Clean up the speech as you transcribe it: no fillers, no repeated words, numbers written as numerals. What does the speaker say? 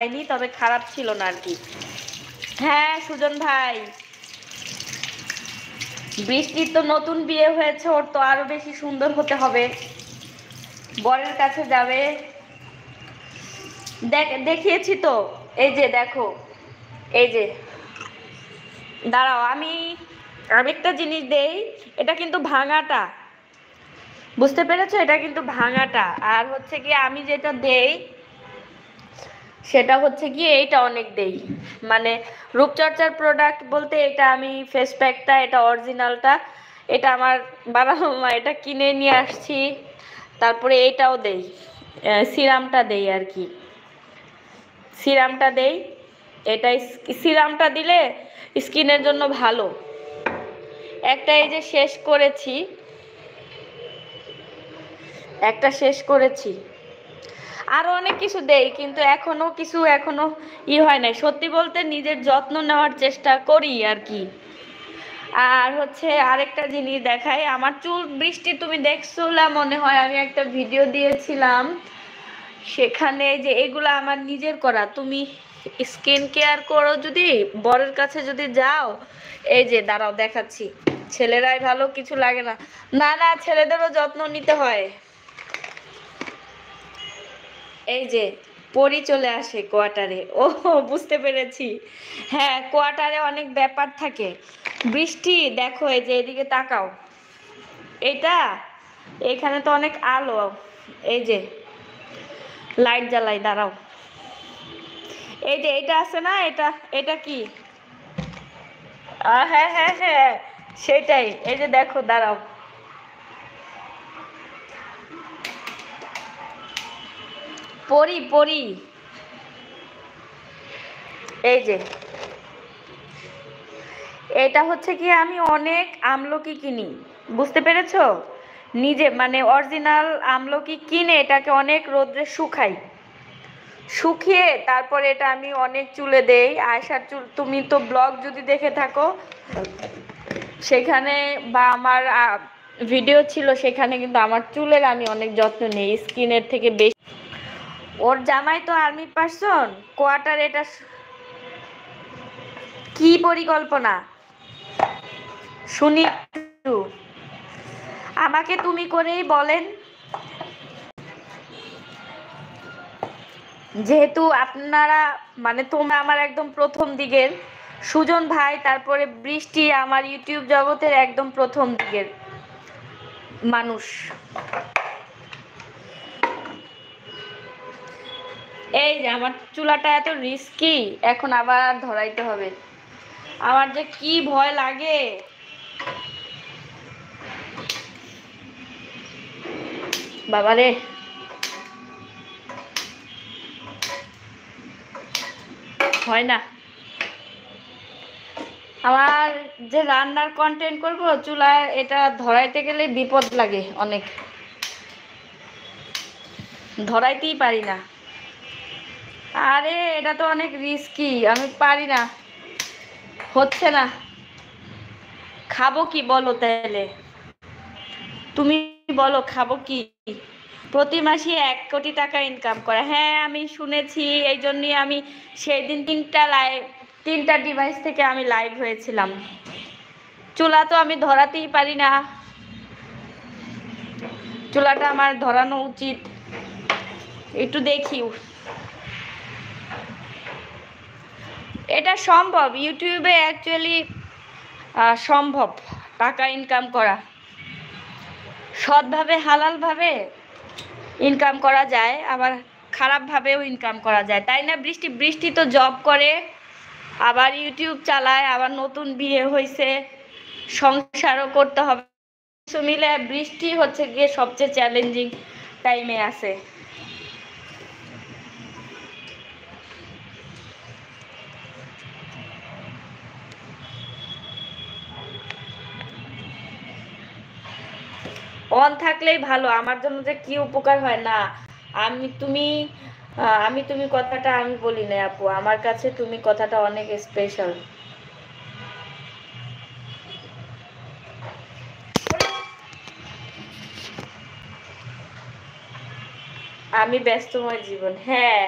হয়নি, তবে খারাপ ছিল না আর কি। হ্যাঁ সুজন ভাই, বৃষ্টির তো নতুন বিয়ে হয়েছে, ওর তো আরো বেশি সুন্দর হতে হবে, বরের কাছে যাবে। দেখিয়েছি তো, এই যে দেখো, এই যে দাঁড়াও, আমি আরেকটা জিনিস দেই। এটা কিন্তু ভাঙাটা, বুঝতে পেরেছো? এটা কিন্তু ভাঙাটা। আর হচ্ছে কি আমি যেটা দেই সেটা হচ্ছে গিয়ে এইটা অনেক দেই, মানে রূপচর্চার প্রোডাক্ট বলতে এটা আমি ফেস প্যাকটা, এটা অরিজিনালটা, এটা আমার বানানো মা, এটা কিনে নিয়ে আসছি। তারপরে এইটাও দেই, সিরামটা দেই আর কি, সিরামটা দেই। এটা সিরামটা দিলে স্কিনের জন্য ভালো। একটা এই যে শেষ করেছি, একটা শেষ করেছি, আরো অনেক কিছু দেই, কিন্তু এখনো হয় নাই। সত্যি বলতে নিজের যত্ন নেওয়ার চেষ্টা করি আর কি। আর হচ্ছে আরেকটা জিনিস দেখাই, আমার চুল, বৃষ্টি তুমি দেখছোলা মনে হয়, আমি একটা ভিডিও দিয়েছিলাম, সেখানে যে এগুলা আমার নিজের করা। তুমি স্কিন কেয়ার করো যদি, বরের কাছে যদি যাও, এই যে দাঁড়াও দেখাচ্ছি, ছেলেরাই ভালো, কিছু লাগে না। না না, ছেলেদেরও যত্ন নিতে হয়। এই যে পরি চলে আসে কোয়ার্টারে, ও বুঝতে পেরেছি। হ্যাঁ কোয়ার্টারে অনেক ব্যাপার থাকে। বৃষ্টি দেখো, এই যে এদিকে তাকাও, এটা এখানে তো অনেক আলো, এই যে লাইট জ্বালাই, দাঁড়াও, এই যে এটা আছে না, এটা এটা কি, হ্যাঁ হ্যাঁ হ্যাঁ, সেটাই, এই যে দেখো, দাঁড়াও, পরি পরি, এই যে এটা হচ্ছে কি আমি অনেক আমলকি কিনি, বুঝতে পেরেছো? নিজে মানে অরিজিনাল আমলকি কিনে এটাকে অনেক রোদ্রে শুকাই, শুকিয়ে তারপরে এটা আমি অনেক চুলে দেই। আয়সার চুল, তুমি তো ব্লগ যদি দেখে থাকো সেখানে, বা আমার ভিডিও ছিল সেখানে, কিন্তু আমার চুলের আমি অনেক যত্ন নিই স্কিনের থেকে বেশি। ওর জামাই তো আর্মি পার্সন, কোয়ার্টার, এটা কি পরিকল্পনা শুনি একটু, আমাকে তুমি করেই বলেন। যেহেতু আপনারা, মানে তোমরা আমার একদম প্রথম দিকের, সুজন ভাই, তারপরে বৃষ্টি আমার ইউটিউব জগতের একদম প্রথম দিকের মানুষ। এই যে আমার চুলাটা এত রিস্কি, এখন আবার ধরাইতে হবে, আমার যে কি ভয় লাগে। বাবারে, হয় না, আমার যে রান্নার কন্টেন্ট করব চুলায়, এটা ধরাইতে গেলে বিপদ লাগে অনেক, ধরাইতেই পারি না। আরে এটা তো অনেক রিস্কি, আমি পারি না, হচ্ছে না। খাবো কি বলো তাহলে, তুমি বলো খাবো কি? প্রতি মাসে 1 কোটি টাকা ইনকাম করে, হ্যাঁ আমি শুনেছি, এই জন্যই আমি সেই দিন 3টা ডিভাইস থেকে আমি লাইভ হয়েছিলাম। চুলা তো আমি ধরাতেই পারি না, চুলাটা আমার ধরানো উচিত, একটু দেখি। এটা সম্ভব, ইউটিউবে অ্যাকচুয়ালি সম্ভব টাকা ইনকাম করা, সৎভাবে হালালভাবে ইনকাম করা যায়, আবার খারাপভাবেও ইনকাম করা যায়, তাই না? বৃষ্টি, বৃষ্টি তো জব করে, আবার ইউটিউব চালায়, আবার নতুন বিয়ে হয়েছে, সংসারও করতে হবে, কিছু মিলে বৃষ্টি হচ্ছে গিয়ে সবচেয়ে চ্যালেঞ্জিং টাইমে আছে। অন থাকলেই ভালো, আমার জন্য যে কি উপকার হয় না। আমি তুমি আমি তুমি কথাটা আমি বলি না আপু, আমার কাছে তুমি কথাটা অনেক স্পেশাল। আমি ব্যস্তময় জীবন, হ্যাঁ।